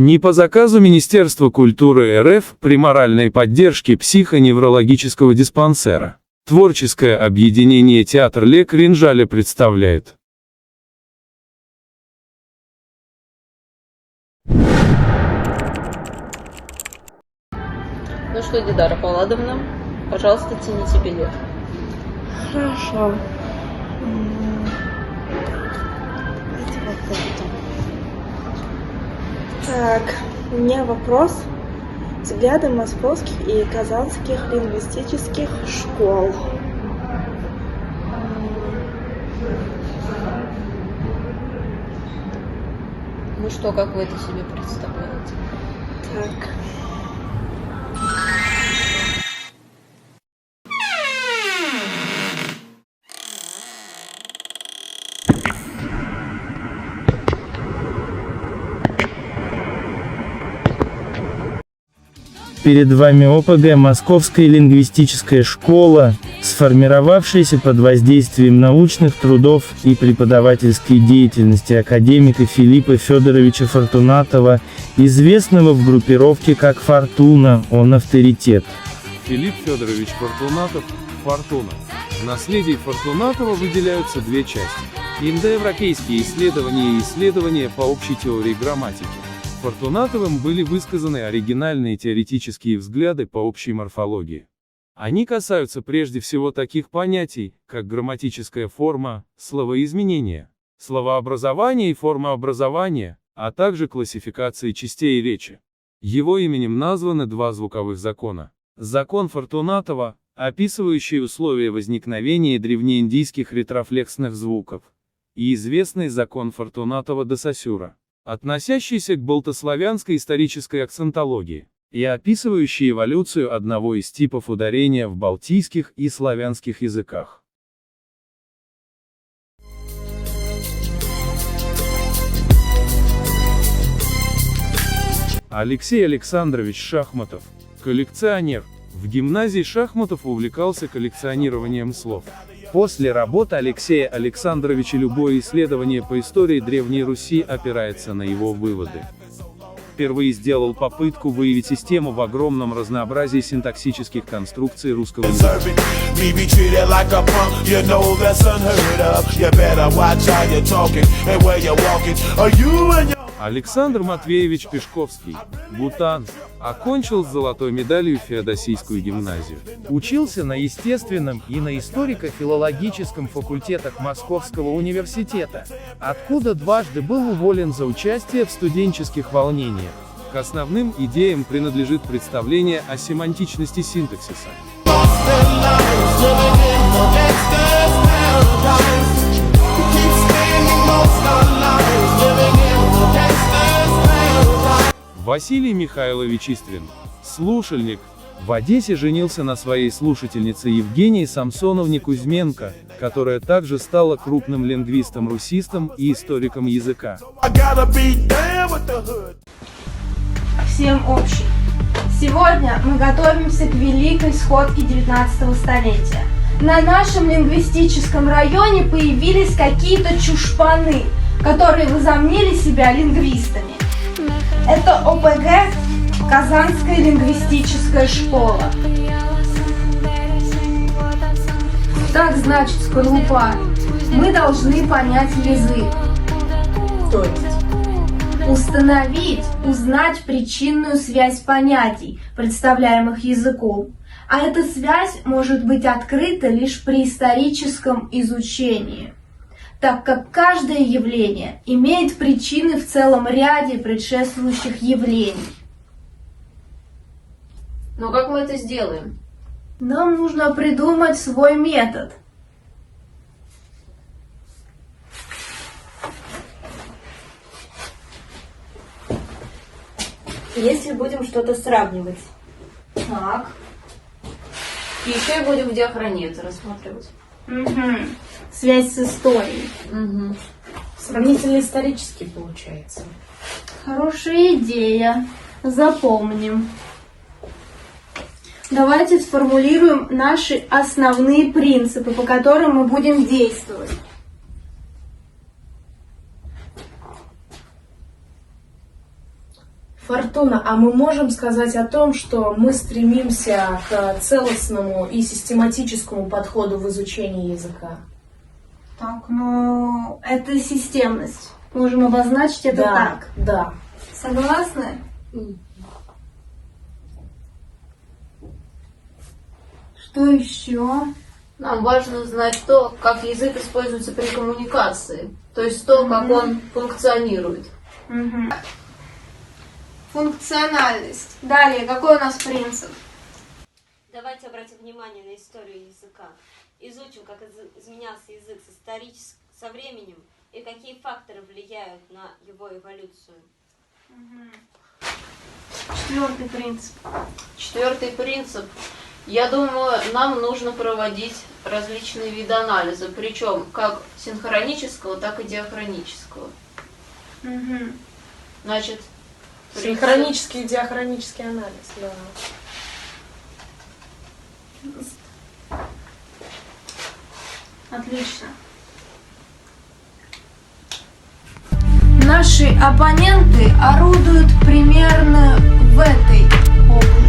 Не по заказу Министерства культуры РФ при моральной поддержке психоневрологического диспансера. Творческое объединение «Театр Ле Кринжаля» представляет. Ну что, Дидара Павладовна, пожалуйста, тяните билет. Хорошо. Так, у меня вопрос. Взгляды московских и казанских лингвистических школ. Ну что, как вы это себе представляете? Так. Перед вами ОПГ «Московская лингвистическая школа», сформировавшаяся под воздействием научных трудов и преподавательской деятельности академика Филиппа Федоровича Фортунатова, известного в группировке как «Фортуна», он авторитет. Филипп Федорович Фортунатов, Фортуна. В наследии Фортунатова выделяются две части: индоевропейские исследования и исследования по общей теории грамматики. Фортунатовым были высказаны оригинальные теоретические взгляды по общей морфологии. Они касаются прежде всего таких понятий, как грамматическая форма, словоизменение, словообразование и формообразование, а также классификации частей речи. Его именем названы два звуковых закона. Закон Фортунатова, описывающий условия возникновения древнеиндийских ретрофлексных звуков, и известный закон Фортунатова де Сосюра, относящийся к балтославянской исторической акцентологии, и описывающий эволюцию одного из типов ударения в балтийских и славянских языках. Алексей Александрович Шахматов, коллекционер. В гимназии Шахматов увлекался коллекционированием слов. После работы Алексея Александровича любое исследование по истории Древней Руси опирается на его выводы. Впервые сделал попытку выявить систему в огромном разнообразии синтаксических конструкций русского языка. Александр Матвеевич Пешковский, Бутан, окончил с золотой медалью Феодосийскую гимназию. Учился на естественном и на историко-филологическом факультетах Московского университета, откуда дважды был уволен за участие в студенческих волнениях. К основным идеям принадлежит представление о семантичности синтаксиса. Василий Михайлович Истрин, слушальник, в Одессе женился на своей слушательнице Евгении Самсоновне Кузьменко, которая также стала крупным лингвистом-русистом и историком языка. Всем общий. Сегодня мы готовимся к великой сходке 19 столетия. На нашем лингвистическом районе появились какие-то чушпаны, которые возомнили себя лингвистами. Это ОПГ «Казанская лингвистическая школа». Так значит, скорлупа. Мы должны понять язык. То есть установить, узнать причинную связь понятий, представляемых языком. А эта связь может быть открыта лишь при историческом изучении, так как каждое явление имеет причины в целом ряде предшествующих явлений. Но как мы это сделаем? Нам нужно придумать свой метод. Если будем что-то сравнивать. Так. И еще и будем в диахронии это рассматривать. Угу. Связь с историей. Угу. Сравнительно-исторический получается. Хорошая идея. Запомним. Давайте сформулируем наши основные принципы, по которым мы будем действовать. Фортуна, а мы можем сказать о том, что мы стремимся к целостному и систематическому подходу в изучении языка? Так, ну, это системность. Можем обозначить это Да, так. да. Согласны? Что еще? Нам важно знать то, как язык используется при коммуникации, то есть то, как он функционирует. Мгм. Функциональность. Далее, какой у нас принцип? Давайте обратим внимание на историю языка. Изучим, как изменялся язык со временем и какие факторы влияют на его эволюцию. Четвертый принцип. Четвертый принцип. Я думаю, нам нужно проводить различные виды анализа, причем как синхронического, так и диахронического. Значит, Синхронический и диахронический анализ, да. Отлично. Наши оппоненты орудуют примерно в этой области.